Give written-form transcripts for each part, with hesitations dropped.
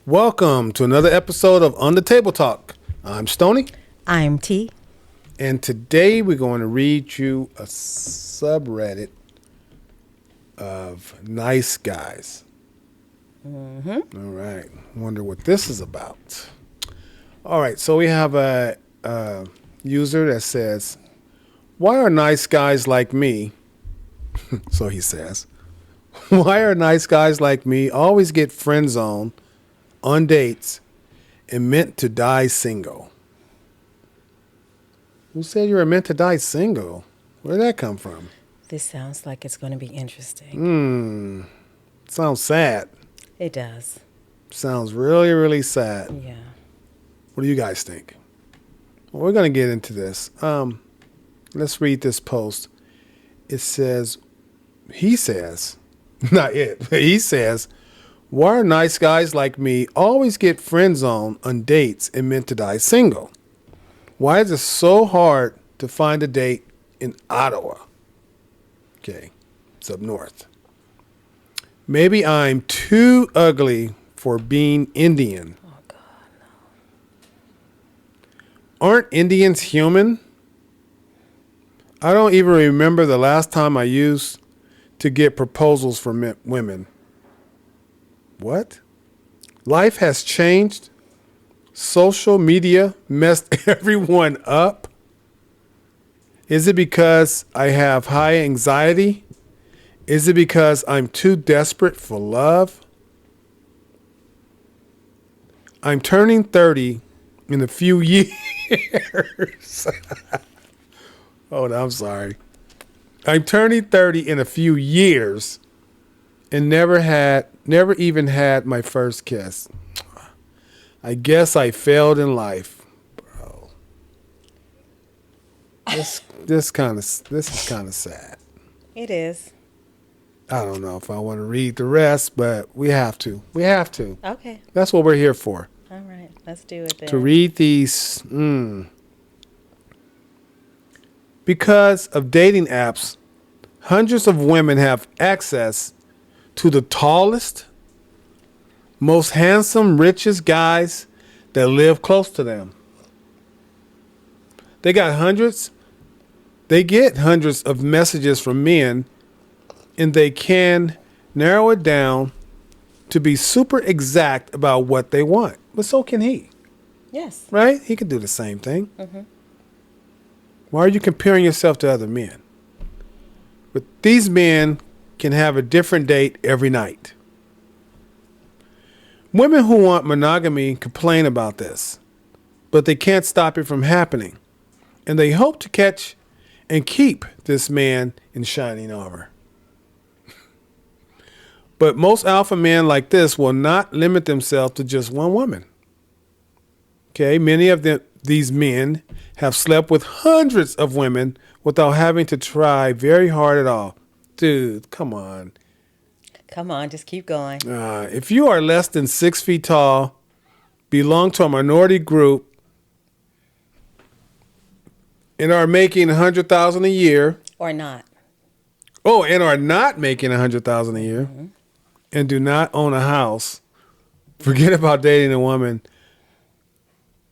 Welcome to another episode of On the Table Talk. I'm Stoney. I'm T. And today we're going to read you a subreddit of nice guys. Mm-hmm. All right. Wonder what this is about. All right. So we have a user that says, why are nice guys like me? So he says, why are nice guys like me always get friend zoned on dates and meant to die single? Who said you were meant to die single? Where did that come from? This sounds like it's going to be interesting. Sounds sad. It does. Sounds really, really sad. Yeah. What do you guys think? Well, we're going to get into this. Let's read this post. It says, he says, not it, but he says, why are nice guys like me always get friend zoned on dates and meant to die single? Why is it so hard to find a date in Ottawa? Okay, it's up north. Maybe I'm too ugly for being Indian. Oh, God, no. Aren't Indians human? I don't even remember the last time I used to get proposals from women. What? Life has changed. Social media messed everyone up. Is it because I have high anxiety? Is it because I'm too desperate for love? I'm turning 30 in a few years. Oh, I'm sorry. I'm turning 30 in a few years and never even had my first kiss. I guess I failed in life, bro. This is kind of sad. It is. I don't know if I want to read the rest, but we have to. We have to. Okay. That's what we're here for. All right. Let's do it then. To read these. Because of dating apps, hundreds of women have access to the tallest, most handsome, richest guys that live close to them. They get hundreds of messages from men, and they can narrow it down to be super exact about what they want. But so can he. Yes. Right? He can do the same thing. Mm-hmm. Why are you comparing yourself to other men? But these men can have a different date every night. Women who want monogamy complain about this, but they can't stop it from happening. And they hope to catch and keep this man in shining armor. But most alpha men like this will not limit themselves to just one woman. Okay, many of these men have slept with hundreds of women without having to try very hard at all. Dude, come on. Come on, just keep going. If you are less than 6 feet tall, belong to a minority group, and are making $100,000 a year, Or not. oh, and are not making $100,000 a year, and do not own a house, forget about dating a woman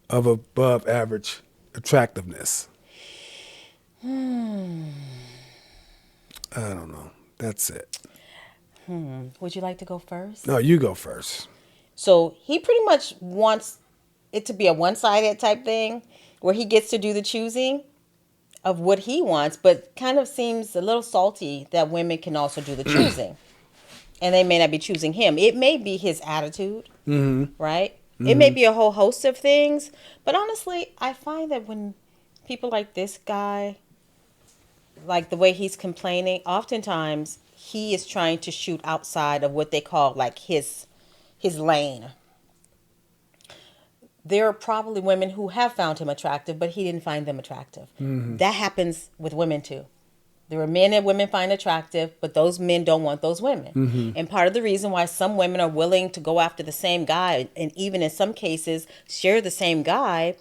of above average attractiveness. I don't know. That's it. Would you like to go first? No, you go first. So he pretty much wants it to be a one-sided type thing where he gets to do the choosing of what he wants, but kind of seems a little salty that women can also do the choosing. And they may not be choosing him. It may be his attitude, right? Mm-hmm. It may be a whole host of things. But honestly, I find that when people like this guy, like the way he's complaining, oftentimes he is trying to shoot outside of what they call like his lane. There are probably women who have found him attractive, but he didn't find them attractive. Mm-hmm. That happens with women too. There are men that women find attractive, but those men don't want those women. Mm-hmm. And part of the reason why some women are willing to go after the same guy, and even in some cases share the same guy,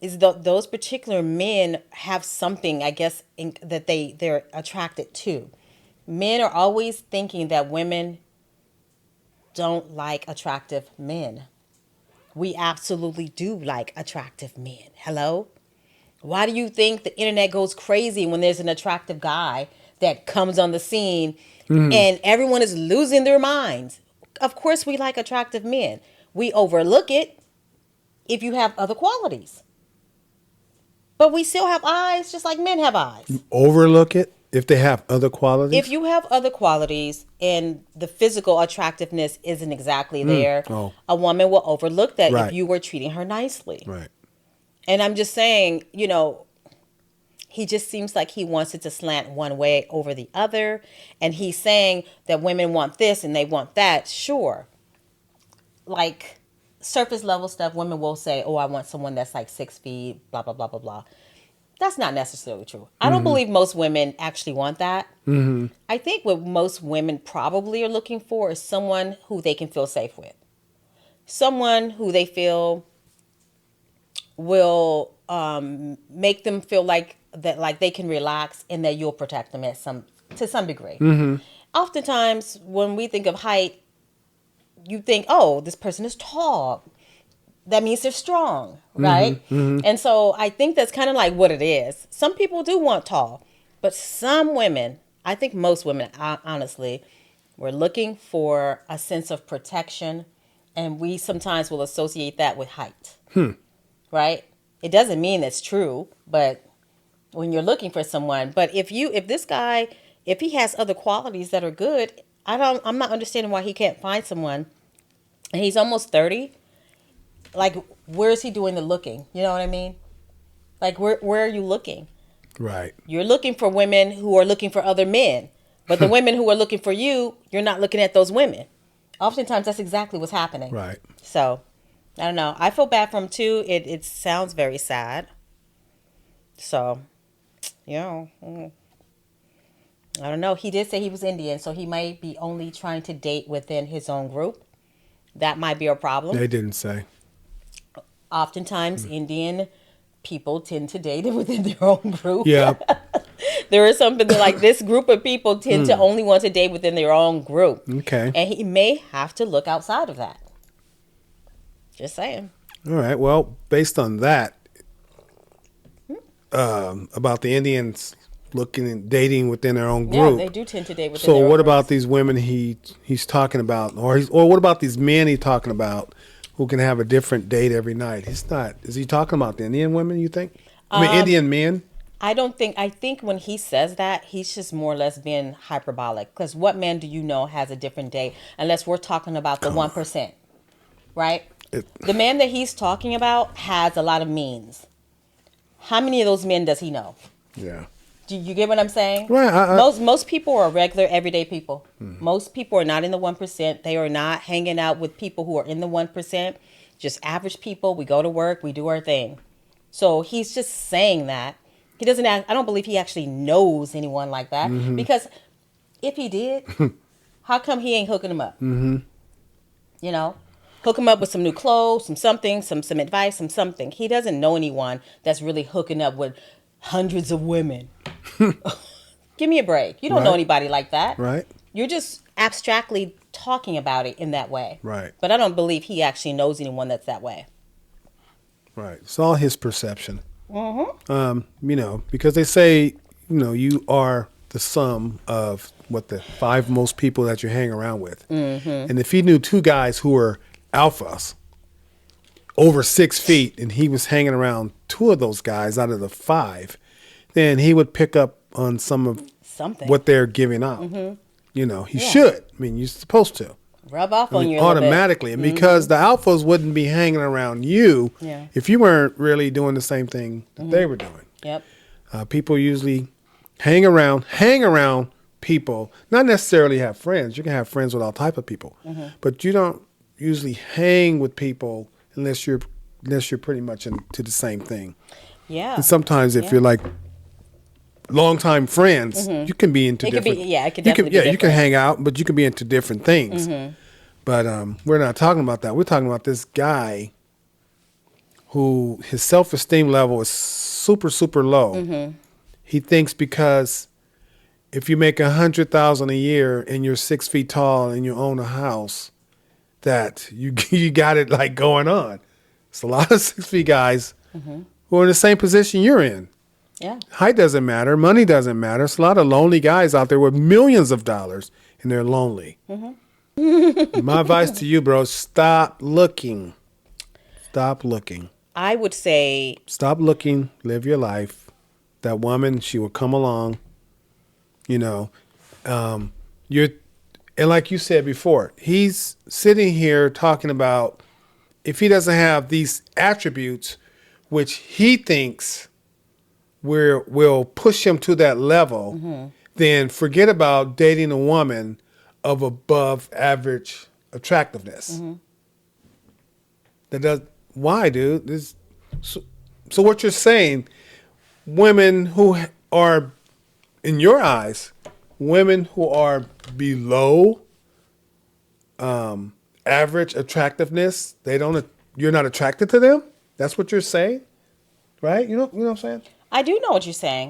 is those particular men have something, I guess, that they're attracted to. Men are always thinking that women don't like attractive men. We absolutely do like attractive men. Hello? Why do you think the internet goes crazy when there's an attractive guy that comes on the scene and everyone is losing their minds? Of course, we like attractive men. We overlook it if you have other qualities. But we still have eyes just like men have eyes. Overlook it if they have other qualities. If you have other qualities and the physical attractiveness isn't exactly there, a woman will overlook that Right. if you were treating her nicely. Right. And I'm just saying, he just seems like he wants it to slant one way over the other. And he's saying that women want this and they want that. Sure. Like surface level stuff, women will say, oh, I want someone that's like 6 feet, blah, blah, blah, blah, blah. That's not necessarily true. I don't believe most women actually want that. I think what most women probably are looking for is someone who they can feel safe with. Someone who they feel will make them feel like that, like they can relax and that you'll protect them to some degree. Oftentimes, when we think of height, you think, oh, this person is tall. That means they're strong, right? And so I think that's kind of like what it is. Some people do want tall, but some women, I think most women, honestly, we're looking for a sense of protection, and we sometimes will associate that with height, right? It doesn't mean it's true, but when you're looking for someone, but if this guy, if he has other qualities that are good, I'm not understanding why he can't find someone. And he's almost 30. Like, where is he doing the looking? You know what I mean? Like, where are you looking? Right. You're looking for women who are looking for other men. But the women who are looking for you, you're not looking at those women. Oftentimes, that's exactly what's happening. Right. So, I don't know. I feel bad for him, too. It sounds very sad. So, I don't know. He did say he was Indian, so he might be only trying to date within his own group. That might be a problem. They didn't say. Oftentimes, Indian people tend to date within their own group. Yeah. There is something that, like, this group of people tend to only want to date within their own group. Okay. And he may have to look outside of that. Just saying. All right. Well, based on that, about the Indians looking and dating within their own group. Yeah, they do tend to date within so their own what about groups. these women he's talking about, or what about these men he's talking about who can have a different date every night? Is he talking about the Indian women, you think? Indian men? I think when he says that, he's just more or less being hyperbolic. Because what man do you know has a different date? Unless we're talking about the 1%, right? The man that he's talking about has a lot of means. How many of those men does he know? Yeah. Do you get what I'm saying? Right. Most people are regular, everyday people. Most people are not in the 1%. They are not hanging out with people who are in the 1%. Just average people. We go to work. We do our thing. So he's just saying that. He doesn't. I don't believe he actually knows anyone like that. Because if he did, how come he ain't hooking them up? Hook him up with some new clothes, some advice, some something. He doesn't know anyone that's really hooking up with hundreds of women. Give me a break. You don't know anybody like that. Right. You're just abstractly talking about it in that way. Right. But I don't believe he actually knows anyone that's that way. Right. It's all his perception. Because they say, you are the sum of the 5 most people that you hang around with. And if he knew 2 guys who were alphas over 6 feet and he was hanging around 2 of those guys out of the 5, then he would pick up on some of something what they're giving out. He should. I mean, you're supposed to. Rub off on you automatically. And because the alphas wouldn't be hanging around you if you weren't really doing the same thing that they were doing. Yep. People usually hang around people, not necessarily have friends. You can have friends with all type of people, but you don't usually hang with people unless you're pretty much into the same thing. Yeah. And sometimes if you're like longtime friends, you can be into different. It could definitely be different. You can hang out, but you can be into different things. But we're not talking about that. We're talking about this guy who his self-esteem level is super, super low. He thinks because if you make $100,000 a year and you're 6 feet tall and you own a house that you you got it like going on. It's a lot of 6 feet guys who are in the same position you're in. Yeah. Height doesn't matter. Money doesn't matter. It's a lot of lonely guys out there with millions of dollars and they're lonely. My advice to you, bro, stop looking. Stop looking. I would say, Stop looking. Live your life. That woman, she will come along. You know, you're, and like you said before, he's sitting here talking about if he doesn't have these attributes, which he thinks will push him to that level, then forget about dating a woman of above average attractiveness. That does why, dude? So what you're saying, women who are, in your eyes, women who are below average attractiveness, you're not attracted to them? That's what you're saying? Right? You know what I'm saying? I do know what you're saying.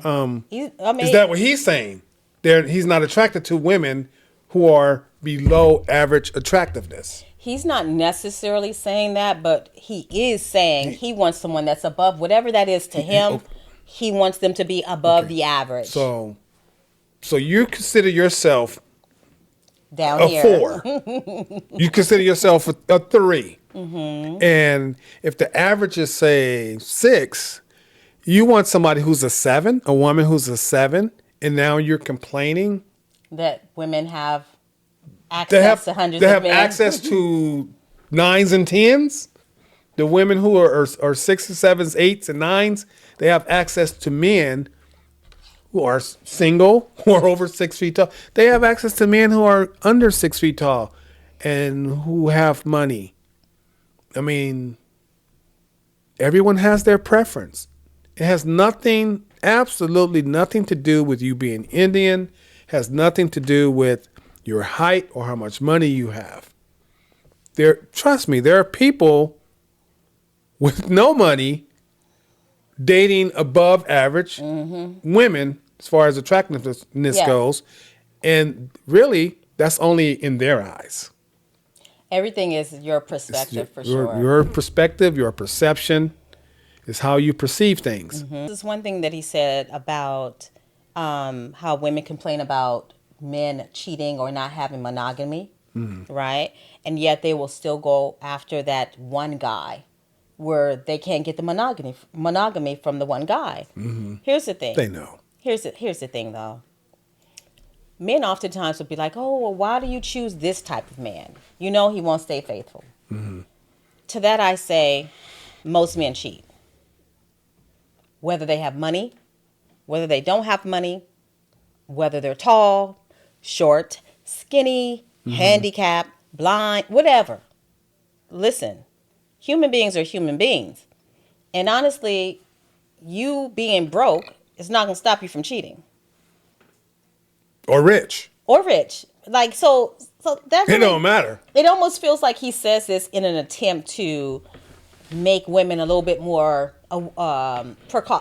Is that what he's saying? He's not attracted to women who are below average attractiveness. He's not necessarily saying that, but he is saying he wants someone that's above whatever that is to him. He wants them to be above the average. So you consider yourself down a here 4. You consider yourself a 3. And if the average is, say, 6, you want somebody who's a 7, a woman who's a 7, and now you're complaining that women have access to hundreds of men. They have access to 9s and 10s. The women who are 6s, 7s, 8s, and 9s, they have access to men who are single, who are over 6 feet tall. They have access to men who are under 6 feet tall and who have money. I mean, everyone has their preference. It has nothing, absolutely nothing to do with you being Indian, has nothing to do with your height or how much money you have. Trust me, there are people with no money dating above average women as far as attractiveness goes. And really, that's only in their eyes. Everything is your perspective, for sure. Your perspective, your perception is how you perceive things. This is one thing that he said about how women complain about men cheating or not having monogamy, right? And yet they will still go after that one guy where they can't get the monogamy from the one guy. Here's the thing. They know. Here's the thing, though. Men oftentimes will be like, oh, well, why do you choose this type of man? You know he won't stay faithful. To that I say, most men cheat. Whether they have money, whether they don't have money, whether they're tall, short, skinny, handicapped, blind, whatever. Listen, human beings are human beings. And honestly, you being broke is not going to stop you from cheating. Or rich. Like, so that really, it don't matter. It almost feels like he says this in an attempt to make women a little bit more,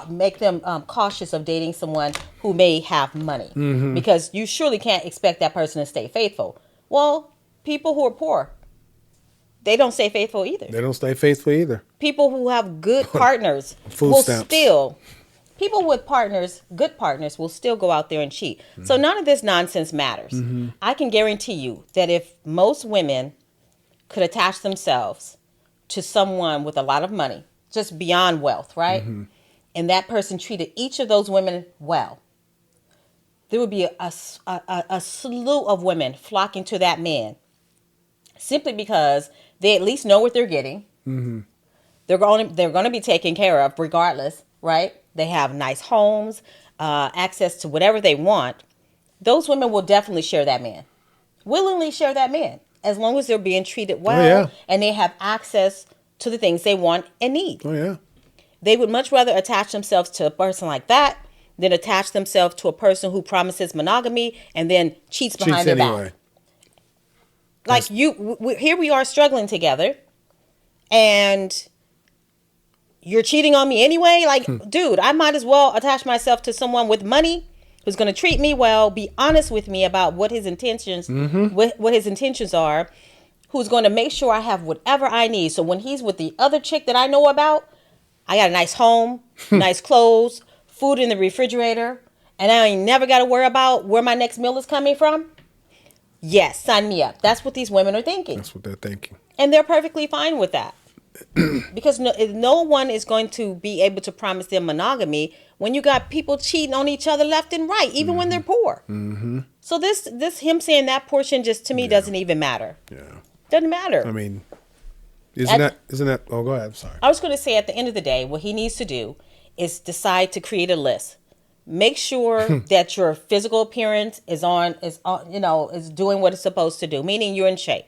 make them cautious of dating someone who may have money. Because you surely can't expect that person to stay faithful. Well, people who are poor, they don't stay faithful either. People who have good partners people with good partners will still go out there and cheat. So none of this nonsense matters. I can guarantee you that if most women could attach themselves to someone with a lot of money, just beyond wealth, right? And that person treated each of those women well, there would be a slew of women flocking to that man simply because they at least know what they're getting. They're going to be taken care of regardless, right? They have nice homes, access to whatever they want. Those women will definitely share that man, willingly share that man, as long as they're being treated well and they have access to the things they want and need. They would much rather attach themselves to a person like that than attach themselves to a person who promises monogamy and then cheats behind their back. Like here we are struggling together, and you're cheating on me anyway. Like, dude, I might as well attach myself to someone with money who's going to treat me well, be honest with me about what his intentions, what his intentions are, who's going to make sure I have whatever I need. So when he's with the other chick that I know about, I got a nice home, nice clothes, food in the refrigerator, and I ain't never got to worry about where my next meal is coming from. Yes, sign me up. That's what these women are thinking. That's what they're thinking. And they're perfectly fine with that. Because no one is going to be able to promise them monogamy when you got people cheating on each other left and right, even when they're poor. Mm-hmm. So this him saying that portion just to me doesn't even matter. Yeah. Doesn't matter. I mean, isn't that? Oh, go ahead. I'm sorry. I was going to say at the end of the day, what he needs to do is decide to create a list. Make sure that your physical appearance is doing what it's supposed to do. Meaning you're in shape.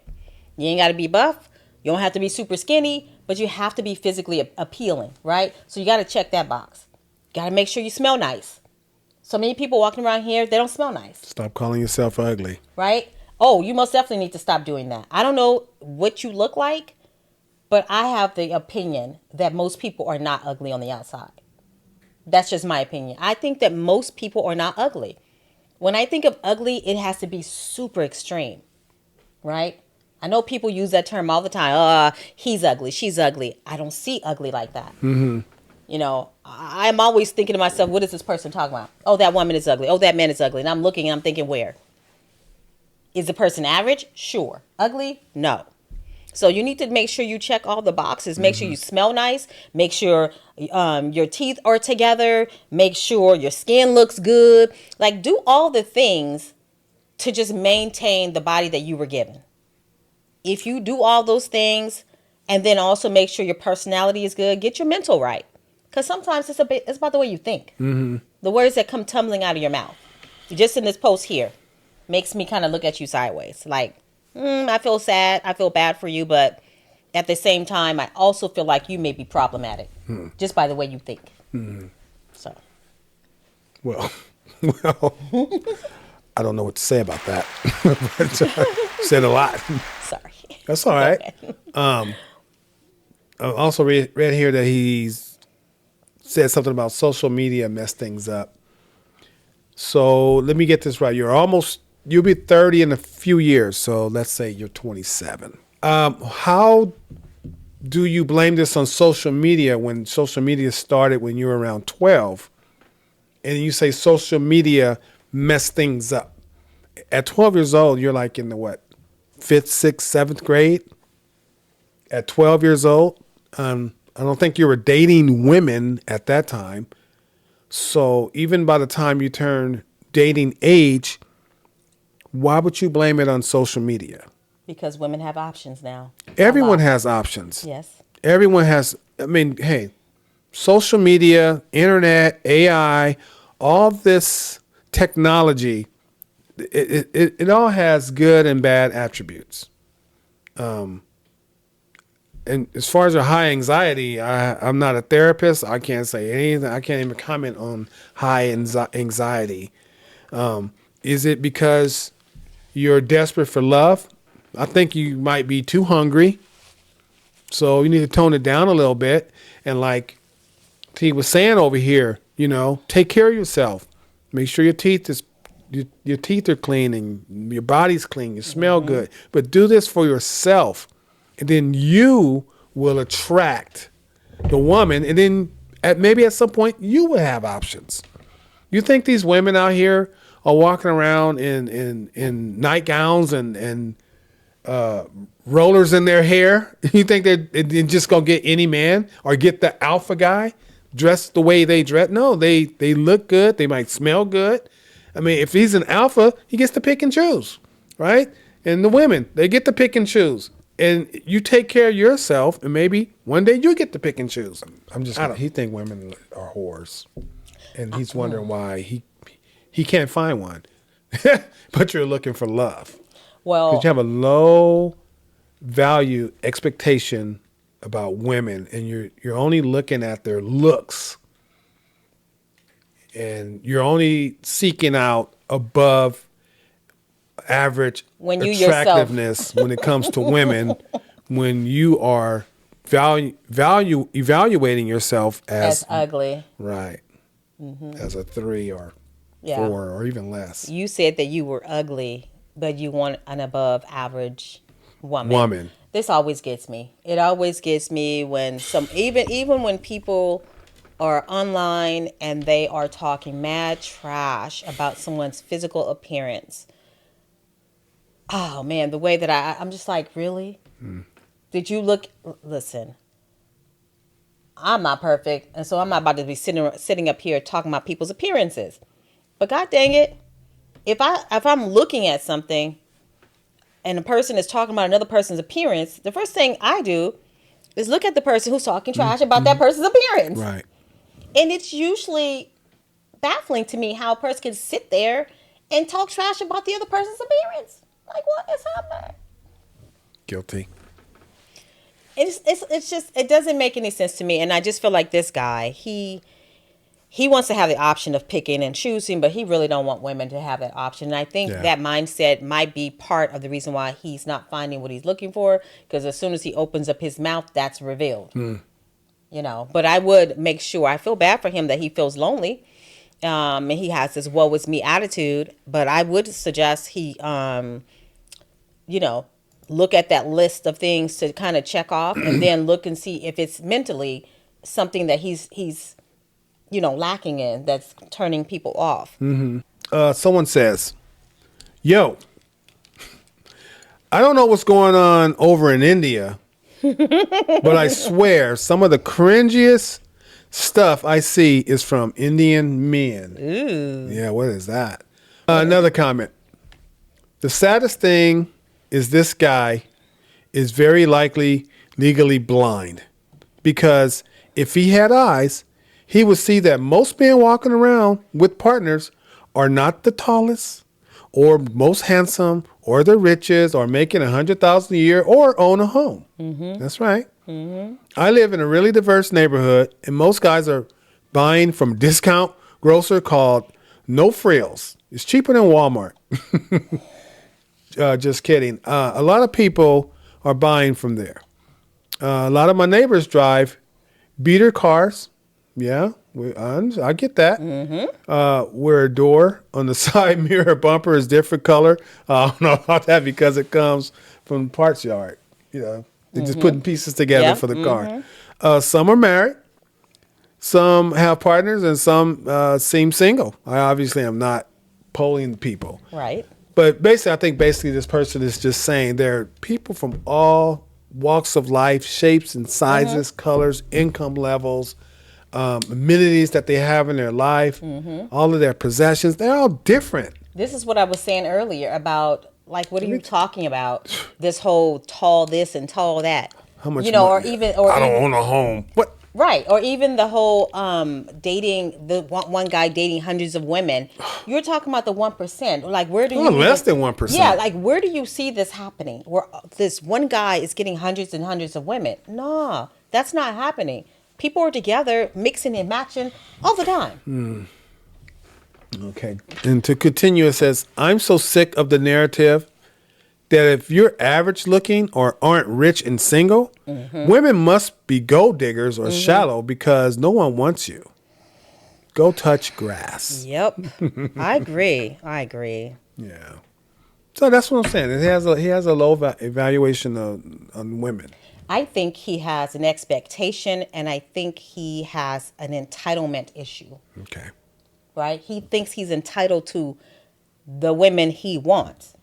You ain't got to be buff. You don't have to be super skinny, but you have to be physically appealing, right? So you got to check that box. Got to make sure you smell nice. So many people walking around here, they don't smell nice. Stop calling yourself ugly. Right? Oh, you most definitely need to stop doing that. I don't know what you look like, but I have the opinion that most people are not ugly on the outside. That's just my opinion. I think that most people are not ugly. When I think of ugly, it has to be super extreme, right? I know people use that term all the time. He's ugly, she's ugly. I don't see ugly like that. Mm-hmm. You know, I'm always thinking to myself, what is this person talking about? Oh, that woman is ugly. Oh, that man is ugly. And I'm looking and I'm thinking, where? Is the person average? Sure. Ugly? No. So you need to make sure you check all the boxes. Make sure you smell nice. Make sure your teeth are together. Make sure your skin looks good. Like, do all the things to just maintain the body that you were given. If you do all those things and then also make sure your personality is good, get your mental right. Because sometimes it's about the way you think. Mm-hmm. The words that come tumbling out of your mouth. Just in this post here makes me kind of look at you sideways. Like, I feel sad. I feel bad for you. But at the same time, I also feel like you may be problematic just by the way you think. So. Well, I don't know what to say about that. But, said a lot. Sorry. That's all right. I also read here that he's said something about social media messed things up. So let me get this right. You'll be 30 in a few years. So let's say you're 27. How do you blame this on social media when social media started when you were around 12? And you say social media messed things up. At 12 years old, you're like in the what? 5th, 6th, 7th grade. At 12 years old, I don't think you were dating women at that time. So even by the time you turn dating age, why would you blame it on social media? Because women have options now. Everyone has options. Yes. Everyone has. I mean, hey, social media, internet, AI, all this technology, it all has good and bad attributes. And as far as your high anxiety, I'm not a therapist. I can't say anything. I can't even comment on high anxiety. Is it because you're desperate for love? I think you might be too hungry. So you need to tone it down a little bit. And like T was saying over here, take care of yourself. Make sure your teeth are clean and your body's clean. You smell good. But do this for yourself. And then you will attract the woman. And then maybe at some point you will have options. You think these women out here are walking around in nightgowns and rollers in their hair? You think they're just going to get any man or get the alpha guy dressed the way they dress? No, they look good. They might smell good. I mean, if he's an alpha, he gets to pick and choose, right? And the women, they get to pick and choose. And you take care of yourself, and maybe one day you get to pick and choose. He think women are whores, and he's wondering why he can't find one. But you're looking for love. Well, because you have a low value expectation about women, and you're only looking at their looks, and you're only seeking out above average attractiveness when it comes to women. When you are evaluating yourself as ugly, right? As a 3 or 4 or even less. You said that you were ugly, but you want an above average woman. This always gets me. It always gets me when even when people are online and they are talking mad trash about someone's physical appearance. Oh man, the way that I'm just like, really? Did you look? Listen, I'm not perfect, and so I'm not about to be sitting up here talking about people's appearances. But God dang it, if I'm looking at something and a person is talking about another person's appearance, the first thing I do is look at the person who's talking trash about that person's appearance. Right. And it's usually baffling to me how a person can sit there and talk trash about the other person's appearance. Like, what is happening? Guilty. It's just, it doesn't make any sense to me. And I just feel like this guy, he wants to have the option of picking and choosing, but he really don't want women to have that option. And I think that mindset might be part of the reason why he's not finding what he's looking for, because as soon as he opens up his mouth, that's revealed. You know, but I would make sure, I feel bad for him that he feels lonely. And he has this woe is me attitude, but I would suggest he, you know, look at that list of things to kind of check off and then look and see if it's mentally something that he's you know, lacking in, that's turning people off. Someone says, yo, I don't know what's going on over in India, but I swear some of the cringiest stuff I see is from Indian men. Ooh. Yeah, what is that? Another comment. The saddest thing is this guy is very likely legally blind, because if he had eyes, he would see that most men walking around with partners are not the tallest or most handsome or the richest or making $100,000 a year or own a home. That's right. I live in a really diverse neighborhood, and most guys are buying from a discount grocer called No Frills. It's cheaper than Walmart. Just kidding. A lot of people are buying from there. A lot of my neighbors drive beater cars. Yeah, I get that. Where a door on the side mirror bumper is different color. I don't know about that because it comes from the parts yard. You know, they're just putting pieces together for the car. Some are married. Some have partners, and some seem single. I obviously am not polling people. Right. But basically, I think this person is just saying there are people from all walks of life, shapes and sizes, colors, income levels, amenities that they have in their life, all of their possessions. They're all different. This is what I was saying earlier about, like, what are you talking about? This whole tall this and tall that. How much? You know, money? I don't own a home. What? Right. Or even the whole dating, the one guy dating hundreds of women. You're talking about the 1%. Like, where do you... less than 1%. Yeah, like, where do you see this happening? Where this one guy is getting hundreds and hundreds of women. No, that's not happening. People are together, mixing and matching all the time. Okay. And to continue, it says, I'm so sick of the narrative that if you're average looking or aren't rich and single, women must be gold diggers or shallow because no one wants you. Go touch grass. Yep. I agree. Yeah. So that's what I'm saying. He has a low evaluation on women. I think he has an expectation, and I think he has an entitlement issue. Okay. Right? He thinks he's entitled to the women he wants.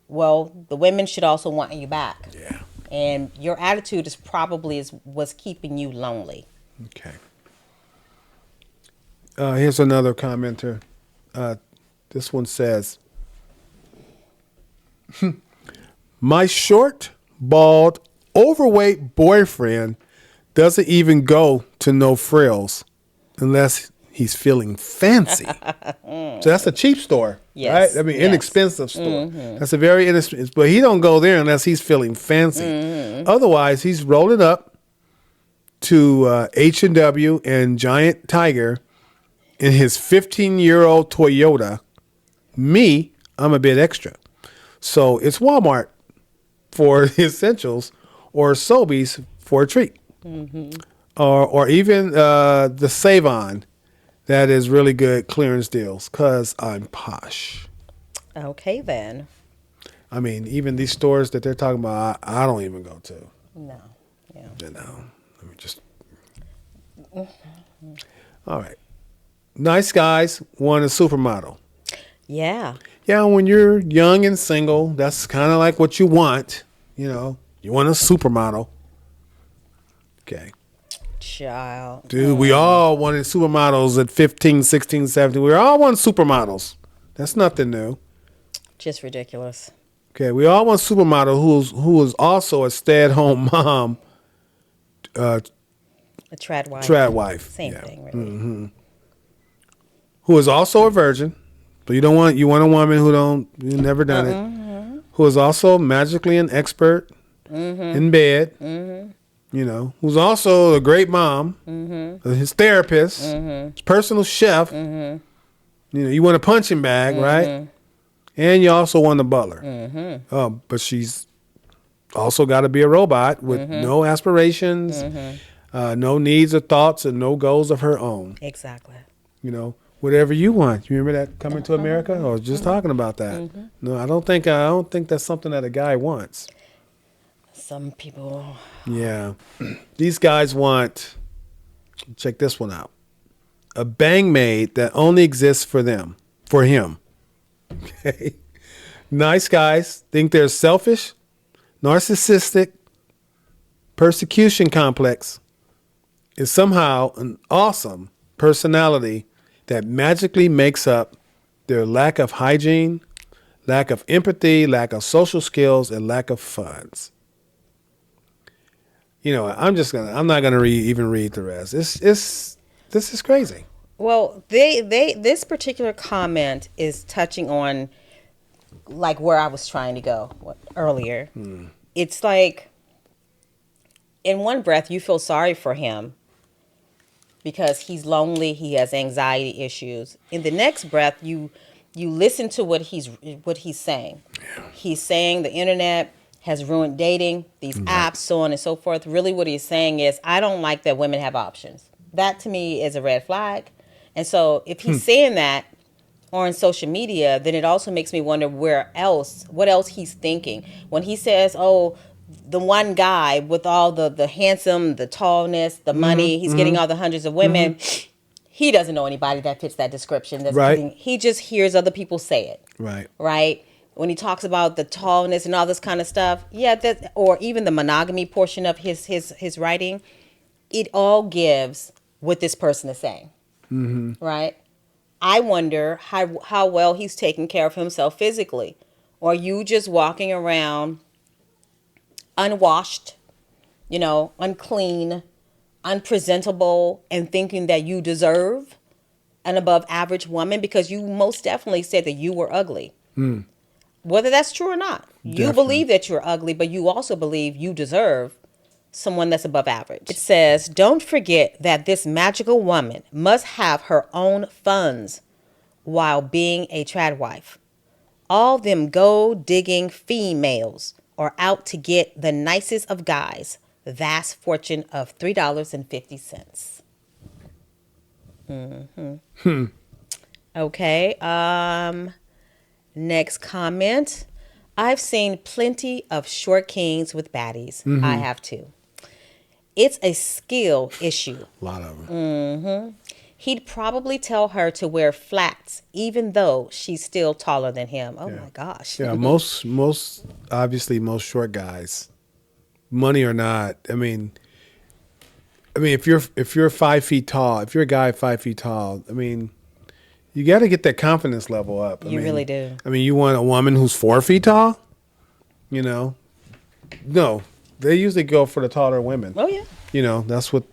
Well, the women should also want you back. Yeah. And your attitude is probably what's keeping you lonely. Okay. Here's another commenter. This one says, my short, bald, overweight boyfriend doesn't even go to No Frills unless he's feeling fancy. So that's a cheap store, right? I mean, inexpensive store. That's a very inexpensive, but he don't go there unless he's feeling fancy. Otherwise, he's rolling up to H&W and Giant Tiger in his 15-year-old Toyota. Me, I'm a bit extra. So it's Walmart for the essentials, or Sobeys for a treat, or even the Save-On that is really good clearance deals because I'm posh. Okay, then. I mean, even these stores that they're talking about, I don't even go to. No. Yeah. You know, let me just. All right. Nice guys want a supermodel. Yeah. Yeah, when you're young and single, that's kind of like what you want. You know, you want a supermodel. Okay. Child. Dude, we all wanted supermodels at 15, 16, 17. We all want supermodels. That's nothing new. Just ridiculous. Okay, we all want supermodel who is also a stay-at-home mom, A trad wife. trad wife. Same thing, really. Who is also a virgin. So you want a woman who never done it. Who is also magically an expert in bed. You know, who's also a great mom, his therapist, his personal chef. You know, you want a punching bag, right? And you also want a butler. But she's also got to be a robot with no aspirations, no needs or thoughts, and no goals of her own. Exactly. You know, whatever you want. You remember that Coming to America? I was just talking about that. No, I don't think that's something that a guy wants. Some people. Yeah. These guys want, check this one out, a bang maid that only exists for him. Okay. Nice guys think they're selfish, narcissistic, persecution complex is somehow an awesome personality that magically makes up their lack of hygiene, lack of empathy, lack of social skills, and lack of funds. You know, I'm not gonna even read the rest. This is crazy. Well, this particular comment is touching on like where I was trying to go earlier. It's like in one breath you feel sorry for him because he's lonely, he has anxiety issues. In the next breath you listen to what he's saying. Yeah. He's saying the internet has ruined dating, these apps, so on and so forth. Really what he's saying is, I don't like that women have options. That to me is a red flag. And so if he's saying that on social media, then it also makes me wonder what else he's thinking. When he says, oh, the one guy with all the handsome, the tallness, the money, he's getting all the hundreds of women, he doesn't know anybody that fits that description. He just hears other people say it. Right? When he talks about the tallness and all this kind of stuff, or even the monogamy portion of his writing, it all gives what this person is saying, right? I wonder how well he's taking care of himself physically. Or are you just walking around unwashed, unclean, unpresentable, and thinking that you deserve an above average woman because you most definitely said that you were ugly. Whether that's true or not. You believe that you're ugly, but you also believe you deserve someone that's above average. It says, don't forget that this magical woman must have her own funds while being a trad wife. All them gold-digging females are out to get the nicest of guys. Vast fortune of $3.50. Okay. Next comment. I've seen plenty of short kings with baddies. I have too. It's a skill issue. A lot of them. He'd probably tell her to wear flats, even though she's still taller than him. Oh my gosh. Yeah, most obviously most short guys, money or not. I mean, if you're 5 feet tall, if you're a guy 5 feet tall, I mean, you got to get that confidence level up. You really do. I mean, you want a woman who's 4 feet tall? No, they usually go for the taller women. Oh yeah. That's what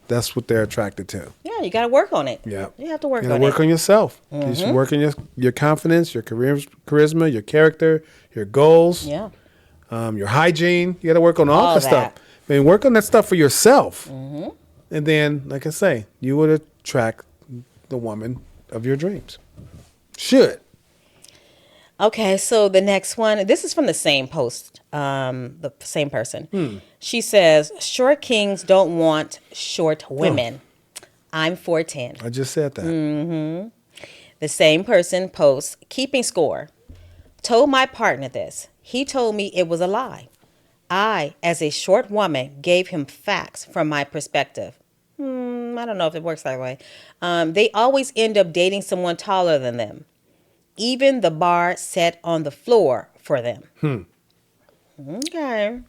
they're attracted to. Yeah, you got to work on it. Yeah, you have to work on it. You got to work on yourself. You should work on your confidence, your charisma, your character, your goals. Yeah. Your hygiene. You got to work on all that stuff. I mean, work on that stuff for yourself. And then, like I say, you would attract the woman of your dreams. Should. Okay, so the next one, this is from the same post, the same person. She says, short kings don't want short women. I'm 4'10". I just said that. The same person posts, keeping score. Told my partner this. He told me it was a lie. I, as a short woman, gave him facts from my perspective. I don't know if it works that way. They always end up dating someone taller than them. Even the bar set on the floor for them. Okay.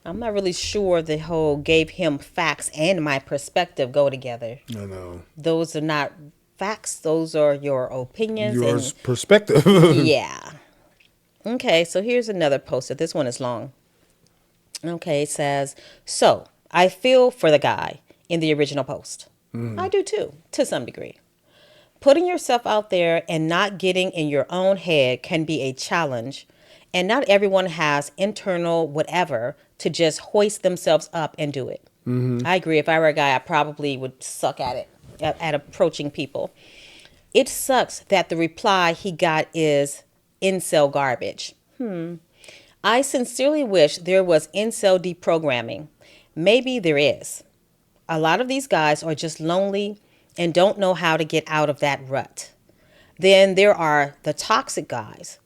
I'm not really sure the whole gave him facts and my perspective go together. I know. Those are not facts. Those are your opinions. Yours perspective. Yeah. Okay, so here's another poster. This one is long. Okay, it says, so I feel for the guy in the original post. I do too, to some degree. Putting yourself out there and not getting in your own head can be a challenge. And not everyone has internal whatever to just hoist themselves up and do it. I agree. If I were a guy, I probably would suck at it, at approaching people. It sucks that the reply he got is incel garbage. I sincerely wish there was incel deprogramming. Maybe there is. A lot of these guys are just lonely and don't know how to get out of that rut. Then there are the toxic guys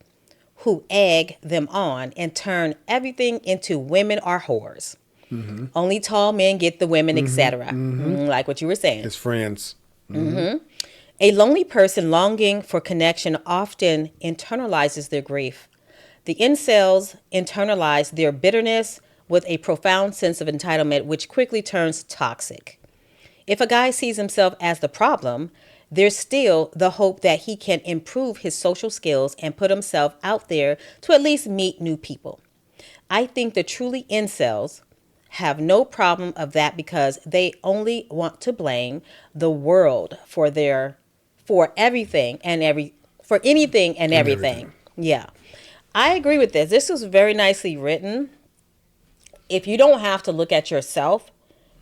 who egg them on and turn everything into women are whores. Only tall men get the women, etc. Like what you were saying. His friends. A lonely person longing for connection often internalizes their grief. The incels internalize their bitterness with a profound sense of entitlement, which quickly turns toxic. If a guy sees himself as the problem, there's still the hope that he can improve his social skills and put himself out there to at least meet new people. I think the truly incels have no problem of that because they only want to blame the world for anything and everything. Yeah. I agree with this. This was very nicely written. If you don't have to look at yourself,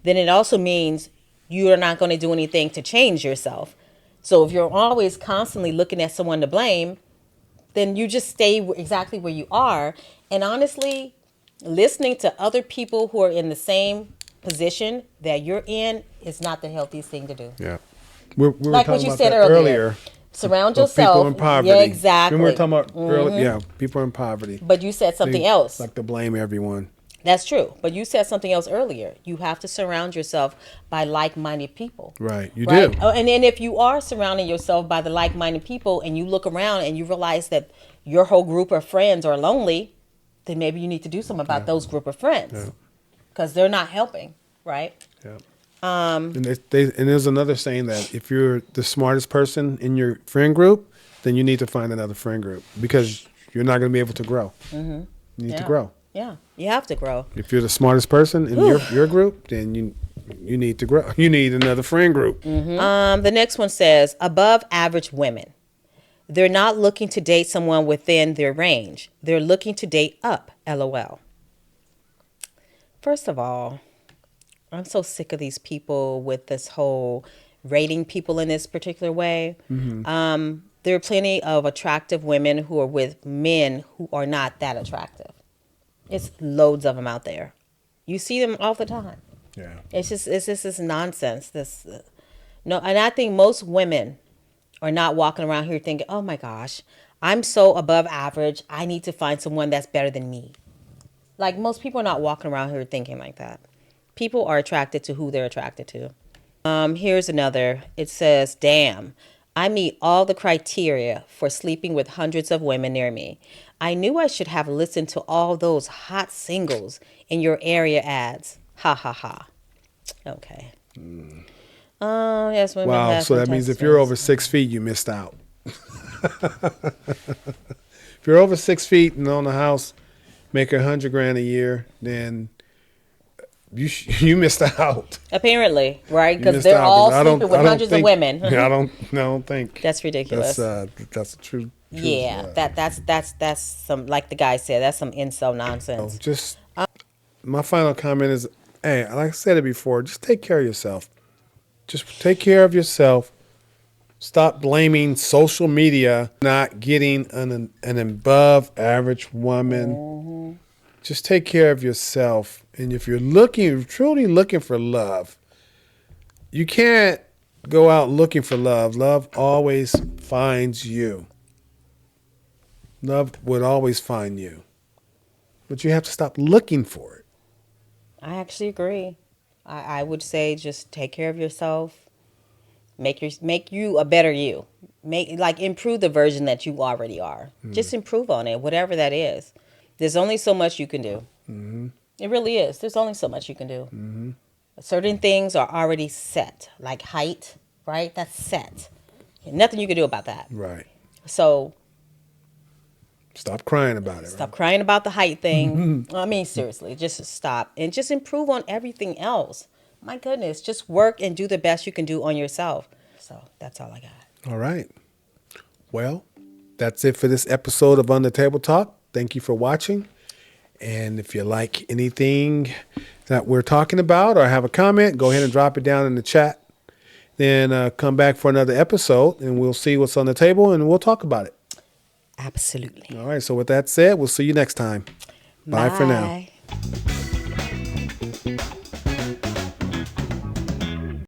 then it also means you are not going to do anything to change yourself. So if you're always constantly looking at someone to blame, then you just stay exactly where you are. And honestly, listening to other people who are in the same position that you're in is not the healthiest thing to do. Yeah. We were Like talking what you about said that earlier. Surround yourself. People in poverty. Yeah, exactly. We were talking about earlier. Yeah, people in poverty. But you said something else. Like to blame everyone. That's true. But you said something else earlier. You have to surround yourself by like-minded people. Right. You right? do. Oh, and then if you are surrounding yourself by the like-minded people and you look around and you realize that your whole group of friends are lonely, then maybe you need to do something about those group of friends. Because they're not helping, right? Yeah. And there's another saying that if you're the smartest person in your friend group, then you need to find another friend group because you're not going to be able to grow. You need to grow. Yeah, you have to grow. If you're the smartest person in your group, then you need to grow. You need another friend group. The next one says, above average women. They're not looking to date someone within their range. They're looking to date up, LOL. First of all, I'm so sick of these people with this whole rating people in this particular way. There are plenty of attractive women who are with men who are not that attractive. It's loads of them out there. You see them all the time. Yeah. It's just this nonsense. No, and I think most women are not walking around here thinking, "Oh my gosh, I'm so above average. I need to find someone that's better than me." Like most people are not walking around here thinking like that. People are attracted to who they're attracted to. Here's another. It says, "Damn, I meet all the criteria for sleeping with hundreds of women near me. I knew I should have listened to all those hot singles in your area ads. Ha ha ha." Okay. Yes, women Wow. have So that means if you're over 6 feet, you missed out. If you're over 6 feet and own a house, make $100,000 a year, then you missed out. Apparently, right? Because they're all sleeping with hundreds of women. I don't think That's ridiculous. That's the truth. Yeah, that's some, like the guy said, that's some incel nonsense. Just my final comment is, hey, like I said it before, just take care of yourself. Just take care of yourself. Stop blaming social media not getting an above average woman. Just take care of yourself. And if you're truly looking for love, you can't go out looking for love. Love always finds you. Love would always find you. but you have to stop looking for it. I actually agree. I would say just take care of yourself. Make you a better you. Improve the version that you already are. Just improve on it, whatever that is. There's only so much you can do. It really is. There's only so much you can do. Certain things are already set, like height, right? That's set. Nothing you can do about that. Right. So Stop crying about it. stop crying about the height thing. I mean, seriously, just stop and just improve on everything else. My goodness, just work and do the best you can do on yourself. So that's all I got. All right. Well, that's it for this episode of On the Table Talk. Thank you for watching. And if you like anything that we're talking about or have a comment, go ahead and drop it down in the chat. Then come back for another episode and we'll see what's on the table and we'll talk about it. Absolutely. All right. So with that said, we'll see you next time. Bye for now. Bye.